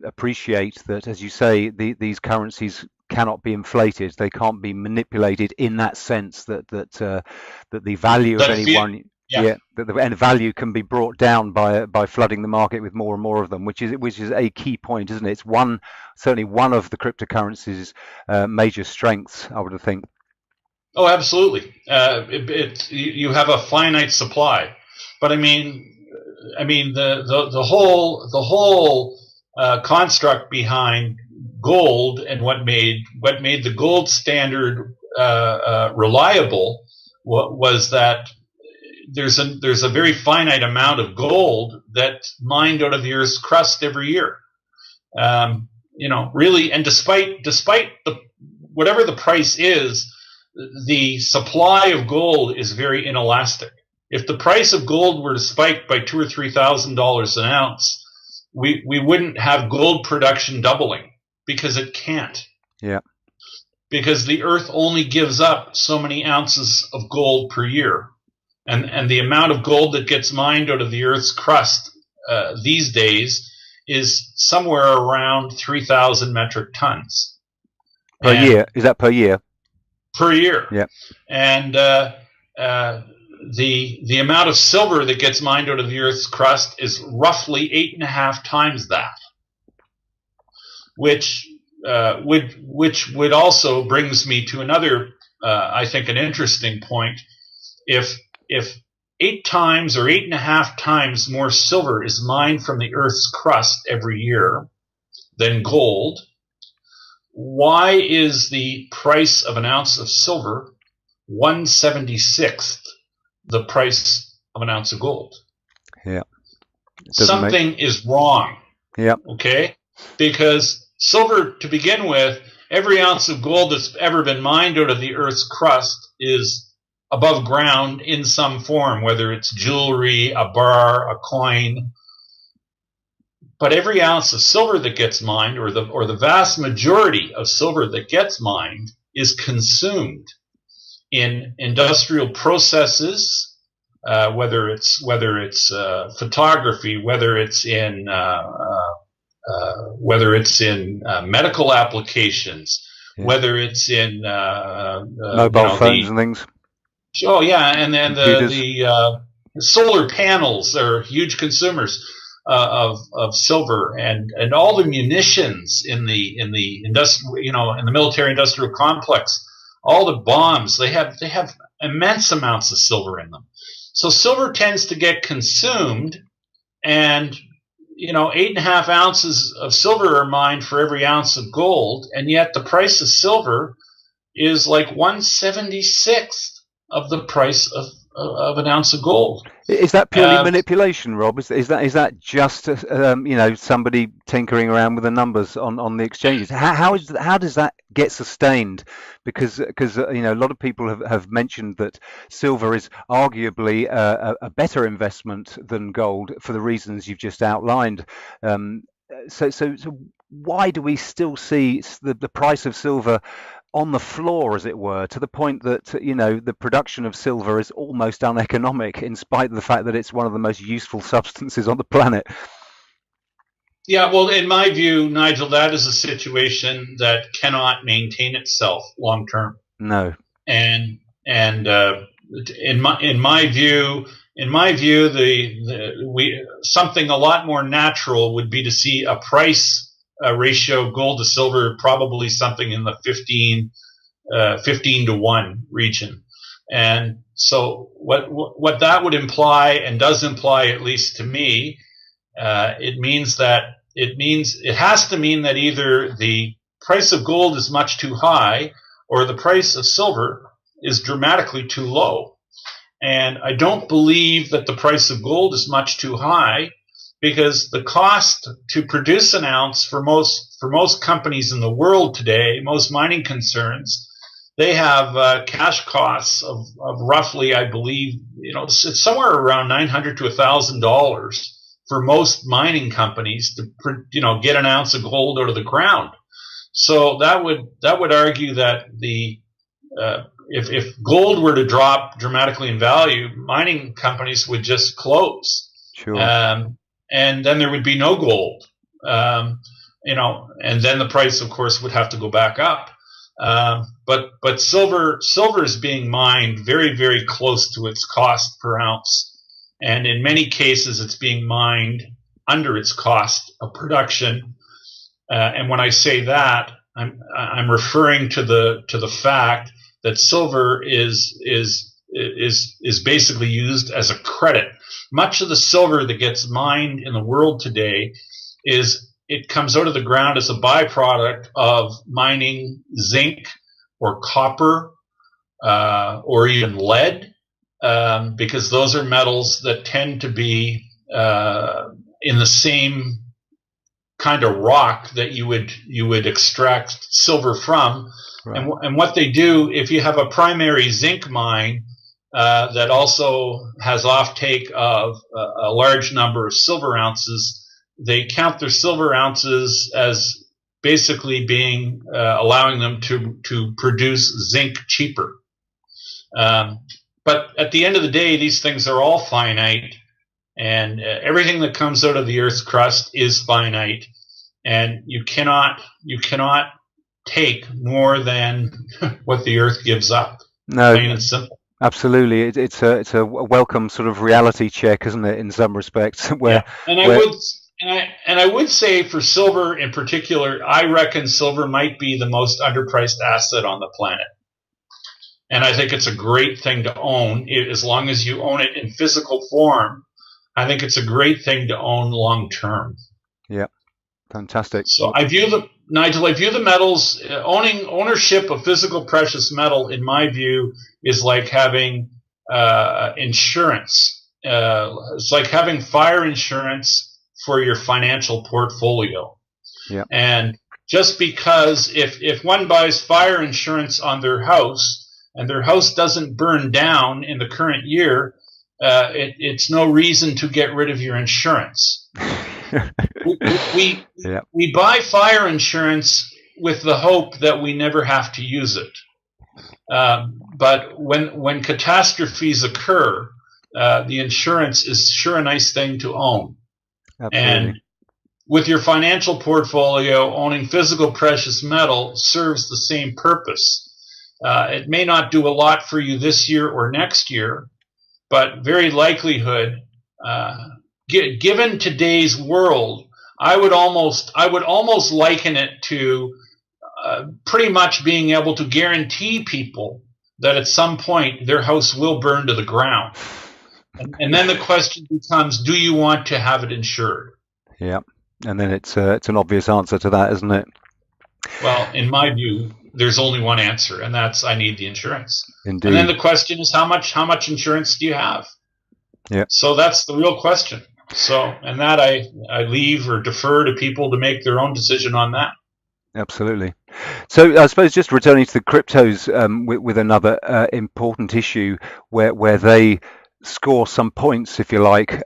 appreciate that, as you say, these currencies cannot be inflated. They can't be manipulated in that sense that the value of any one. Yeah, the value can be brought down by flooding the market with more and more of them, which is a key point, isn't it? It's certainly one of the cryptocurrencies' major strengths, I would think. Oh, absolutely. You have a finite supply, but I mean the whole construct behind gold and what made the gold standard reliable was that there's a very finite amount of gold that's mined out of the Earth's crust every year. Really, and despite whatever the price is, the supply of gold is very inelastic. If the price of gold were to spike by $2,000 or $3,000 an ounce, we wouldn't have gold production doubling, because it can't. Yeah. Because the Earth only gives up so many ounces of gold per year. And the amount of gold that gets mined out of the Earth's crust these days is somewhere around 3,000 metric tons. Per year? Is that per year? Per year. Yeah. And the amount of silver that gets mined out of the Earth's crust is roughly 8.5 times that. Which would also brings me to another, I think, an interesting point. If 8 times or 8.5 times more silver is mined from the Earth's crust every year than gold, why is the price of an ounce of silver 1/76th the price of an ounce of gold? Yeah. Something is wrong. Yeah. Okay? Because silver, to begin with, every ounce of gold that's ever been mined out of the Earth's crust is above ground in some form, whether it's jewelry, a bar, a coin. But every ounce of silver that gets mined, or the vast majority of silver that gets mined, is consumed in industrial processes, whether it's photography, whether it's in medical applications, whether it's in mobile phones and things. Oh yeah, and then the solar panels are huge consumers of silver, and all the munitions in the in the military industrial complex, all the bombs, they have immense amounts of silver in them. So silver tends to get consumed, and 8.5 ounces of silver are mined for every ounce of gold, and yet the price of silver is like 1/76th of the price of an ounce of gold. Is that purely manipulation, Rob? Is that just somebody tinkering around with the numbers on the exchanges? How does that get sustained? Because a lot of people have mentioned that silver is arguably a better investment than gold for the reasons you've just outlined. So why do we still see the price of silver on the floor, as it were, to the point that the production of silver is almost uneconomic, in spite of the fact that it's one of the most useful substances on the planet? Yeah, well, in my view, Nigel, that is a situation that cannot maintain itself long term. No. And And in my view, something a lot more natural would be to see a price ratio gold to silver, probably something in the 15 to 1 region. And so what that would imply, and does imply, at least to me, it has to mean that either the price of gold is much too high or the price of silver is dramatically too low. And I don't believe that the price of gold is much too high, because the cost to produce an ounce for most companies in the world today, most mining concerns, they have cash costs of roughly, I believe, it's somewhere around $900 to $1,000 for most mining companies to get an ounce of gold out of the ground. So that would argue that if gold were to drop dramatically in value, mining companies would just close. Sure. And then there would be no gold. And then the price, of course, would have to go back up. But silver is being mined very, very close to its cost per ounce. And in many cases, it's being mined under its cost of production. And when I say that, I'm referring to the fact that silver is basically used as a credit. Much of the silver that gets mined in the world today it comes out of the ground as a byproduct of mining zinc or copper or even lead, because those are metals that tend to be in the same kind of rock that you would extract silver from. Right. And what they do, if you have a primary zinc mine that also has offtake of a large number of silver ounces, they count their silver ounces as basically being allowing them to produce zinc cheaper. But at the end of the day, these things are all finite, and everything that comes out of the Earth's crust is finite, and you cannot take more than what the Earth gives up. No, plain and simple. Absolutely, it's a welcome sort of reality check, isn't it? In some respects, I would say for silver in particular, I reckon silver might be the most underpriced asset on the planet. And I think it's a great thing to own, as long as you own it in physical form. I think it's a great thing to own long term. Yeah, fantastic. So Nigel, I view the metals, ownership of physical precious metal, in my view, is like having insurance. It's like having fire insurance for your financial portfolio. Yeah. And just because if one buys fire insurance on their house and their house doesn't burn down in the current year, it's no reason to get rid of your insurance. We buy fire insurance with the hope that we never have to use it. But when catastrophes occur, the insurance is sure a nice thing to own. Absolutely. And with your financial portfolio, owning physical precious metal serves the same purpose. It may not do a lot for you this year or next year, but very likelihood, given today's world, I would almost liken it to pretty much being able to guarantee people that at some point their house will burn to the ground. And then the question becomes, do you want to have it insured? Yeah, and then it's an obvious answer to that, isn't it? Well, in my view, there's only one answer, and that's I need the insurance. Indeed. And then the question is, how much insurance do you have? Yeah. So that's the real question. So, and that I leave or defer to people to make their own decision on that. Absolutely. So I suppose just returning to the cryptos with another important issue where they score some points, if you like,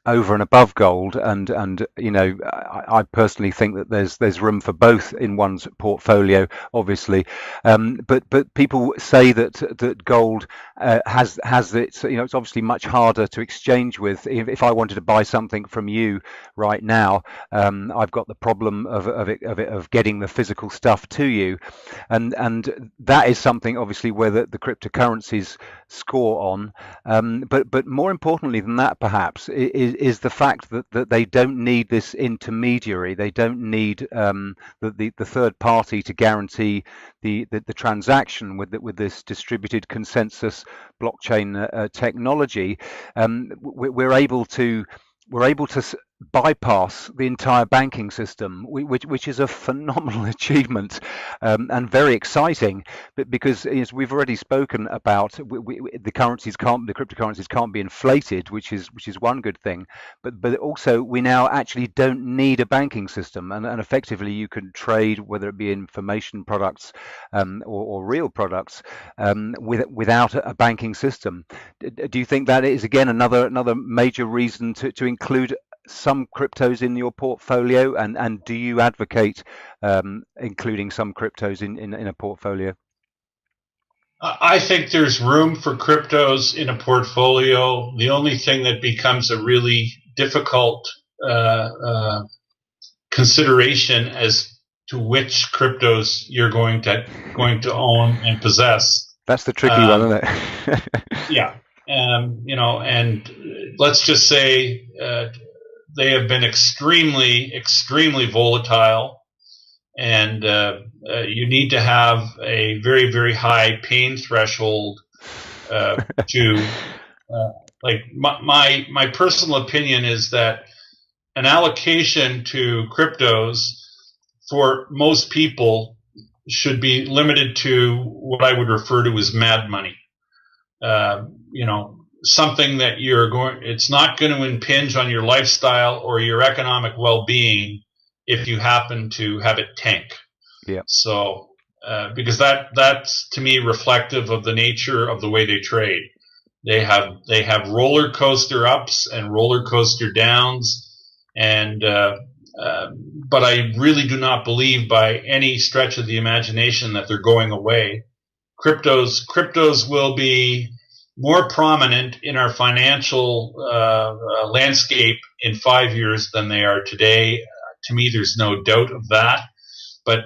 over and above gold, and I personally think that there's room for both in one's portfolio, obviously, but people say that gold has its, it's obviously much harder to exchange with. If I wanted to buy something from you right now, I've got the problem of getting the physical stuff to you, and that is something obviously where the cryptocurrencies score on. But more importantly than that, perhaps, is the fact that they don't need this intermediary. They don't need the third party to guarantee the transaction with this distributed consensus blockchain technology. We're able to bypass the entire banking system, which is a phenomenal achievement, and very exciting. But because, as we've already spoken about, the cryptocurrencies can't be inflated, which is one good thing. But also we now actually don't need a banking system, and effectively you can trade, whether it be information products or real products, without a banking system. Do you think that is again another major reason to include some cryptos in your portfolio, and do you advocate including some cryptos in a portfolio? I think there's room for cryptos in a portfolio. The only thing that becomes a really difficult consideration as to which cryptos you're going to own and possess. That's the tricky one, isn't it? Yeah. And let's just say they have been extremely, extremely volatile, and you need to have a very, very high pain threshold to like my personal opinion is that an allocation to cryptos for most people should be limited to what I would refer to as mad money. Something that it's not going to impinge on your lifestyle or your economic well-being if you happen to have it tank. Yeah. So, because that's to me reflective of the nature of the way they trade. They have roller coaster ups and roller coaster downs, and but I really do not believe by any stretch of the imagination that they're going away. Cryptos will be more prominent in our financial landscape in 5 years than they are today. To me, there's no doubt of that. But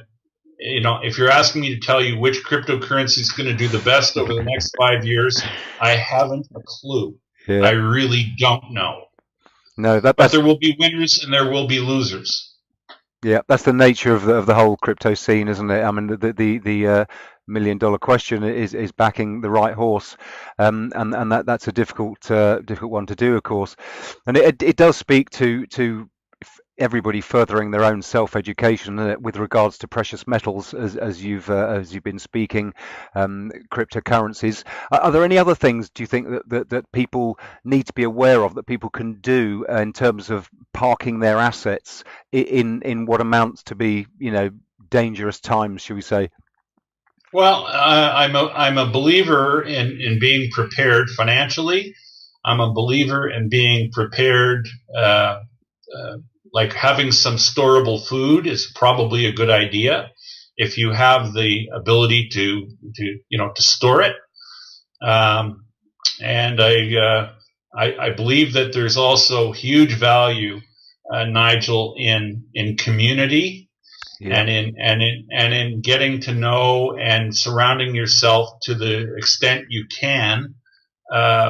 if you're asking me to tell you which cryptocurrency is going to do the best over the next 5 years, I haven't a clue. Yeah. I really don't know. No, but there will be winners and there will be losers. Yeah, that's the nature of the whole crypto scene, isn't it? I mean, the $1 million question is backing the right horse, and that's a difficult one to do, of course. And it does speak to everybody furthering their own self-education with regards to precious metals, as you've been speaking, cryptocurrencies. Are there any other things, do you think, that people need to be aware of, that people can do in terms of parking their assets in what amounts to be, dangerous times, shall we say? Well, I'm a believer in being prepared financially. I'm a believer in being prepared. Like having some storable food is probably a good idea if you have the ability to store it. And I believe that there's also huge value, Nigel, in community. Yeah. and in getting to know and surrounding yourself to the extent you can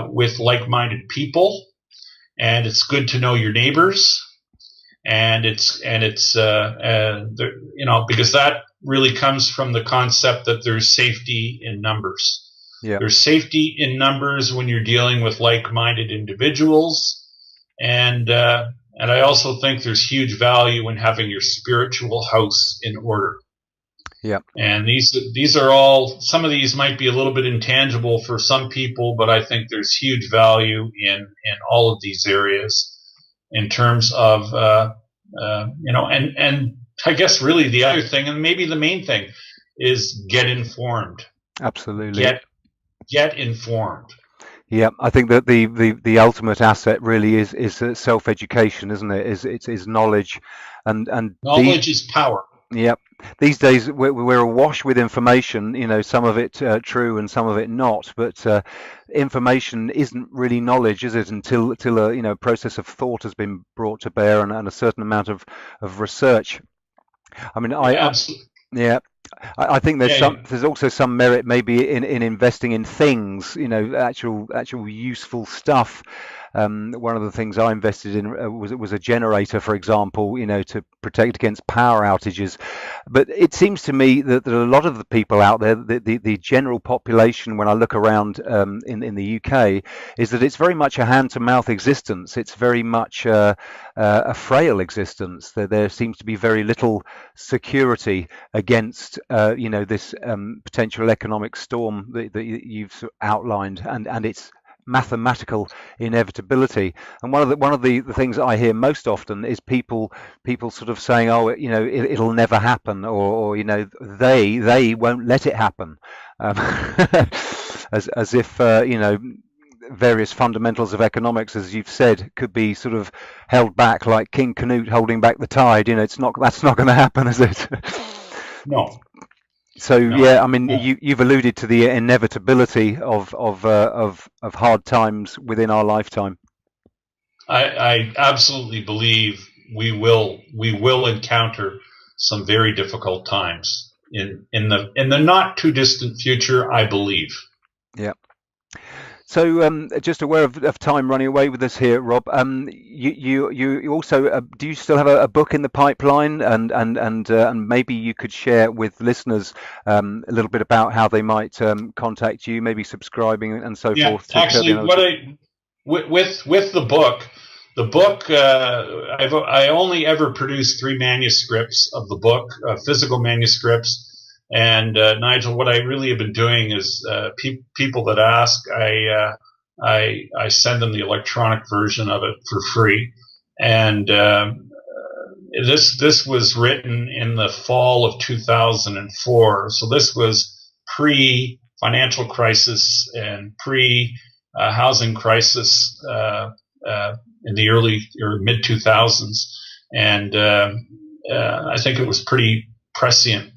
with like-minded people. And it's good to know your neighbors. And it's because that really comes from the concept that there's safety in numbers. Yeah. There's safety in numbers when you're dealing with like-minded individuals, and I also think there's huge value in having your spiritual house in order. Yeah. And these are all, some of these might be a little bit intangible for some people, but I think there's huge value in all of these areas. In terms of, and I guess really the other thing, and maybe the main thing, is get informed. Absolutely. Get informed. Yeah, I think that the ultimate asset really is self-education, isn't it? Is knowledge, and knowledge is power. Yep. These days we're awash with information, some of it true and some of it not. But information isn't really knowledge, is it? Until a process of thought has been brought to bear, and a certain amount of research. I mean, Yeah, absolutely. yeah, I think Yeah, yeah. there's also some merit maybe in investing in things, actual useful stuff. One of the things I invested in was a generator, for example, to protect against power outages. But it seems to me that a lot of the people out there, the general population, when I look around in the UK, is that it's very much a hand-to-mouth existence. It's very much a frail existence. There seems to be very little security against this potential economic storm that you've sort of outlined, and its mathematical inevitability. And one of the things I hear most often is people sort of saying, oh, it'll never happen, or they won't let it happen, um, as if various fundamentals of economics, as you've said, could be sort of held back like King Canute holding back the tide. That's not going to happen, is it? No, So no. yeah, I mean, you've alluded to the inevitability of hard times within our lifetime. I absolutely believe we will encounter some very difficult times in the not too distant future, I believe. Yeah. So just aware of time running away with us here, Rob. You also do you still have a book in the pipeline, and maybe you could share with listeners a little bit about how they might contact you, maybe subscribing and so Yeah, forth to Kirby actually, what Analytics. I with the book, I only ever produced 3 manuscripts of the book, physical manuscripts. And Nigel, what I really have been doing is people that ask, I send them the electronic version of it for free. And this was written in the fall of 2004, so this was pre financial crisis and pre housing crisis in the early or mid 2000s, and I think it was pretty prescient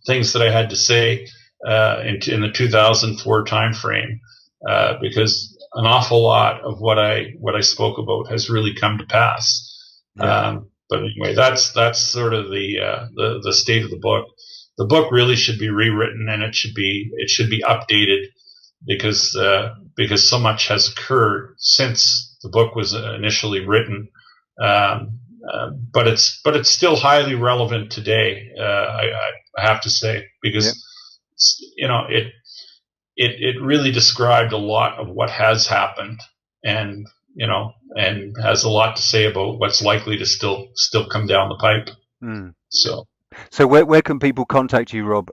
things that I had to say in the 2004 timeframe, because an awful lot of what I spoke about has really come to pass. Yeah. But anyway, that's sort of the state of the book. The book really should be rewritten, and it should be updated, because so much has occurred since the book was initially written. But it's still highly relevant today. I have to say, because it really described a lot of what has happened, and and has a lot to say about what's likely to still come down the pipe. Mm. So where can people contact you, Rob?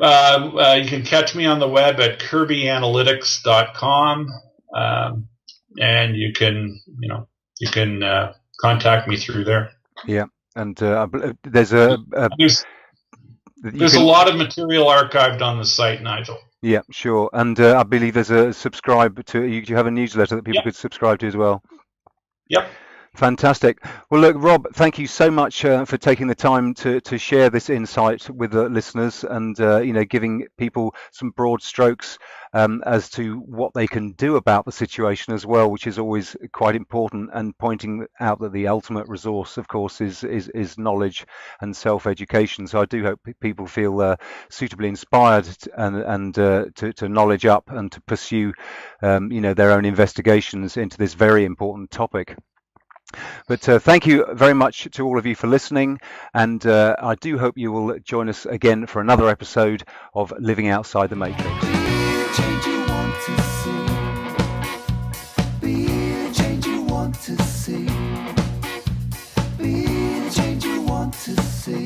you can catch me on the web at kirbyanalytics.com, and you can contact me through there. Yeah, and there's a there's a lot of material archived on the site, Nigel. Yeah, sure. And I believe there's a subscribe to. You have a newsletter that people could subscribe to as well. Yep. Fantastic. Well, look, Rob, thank you so much for taking the time to share this insight with the listeners, and giving people some broad strokes as to what they can do about the situation as well, which is always quite important, and pointing out that the ultimate resource, of course, is knowledge and self-education. So I do hope people feel suitably inspired and to knowledge up and to pursue their own investigations into this very important topic. But thank you very much to all of you for listening, and I do hope you will join us again for another episode of Living Outside the Matrix. Be the change you want to see. Be the change you want to see. Be the change you want to see.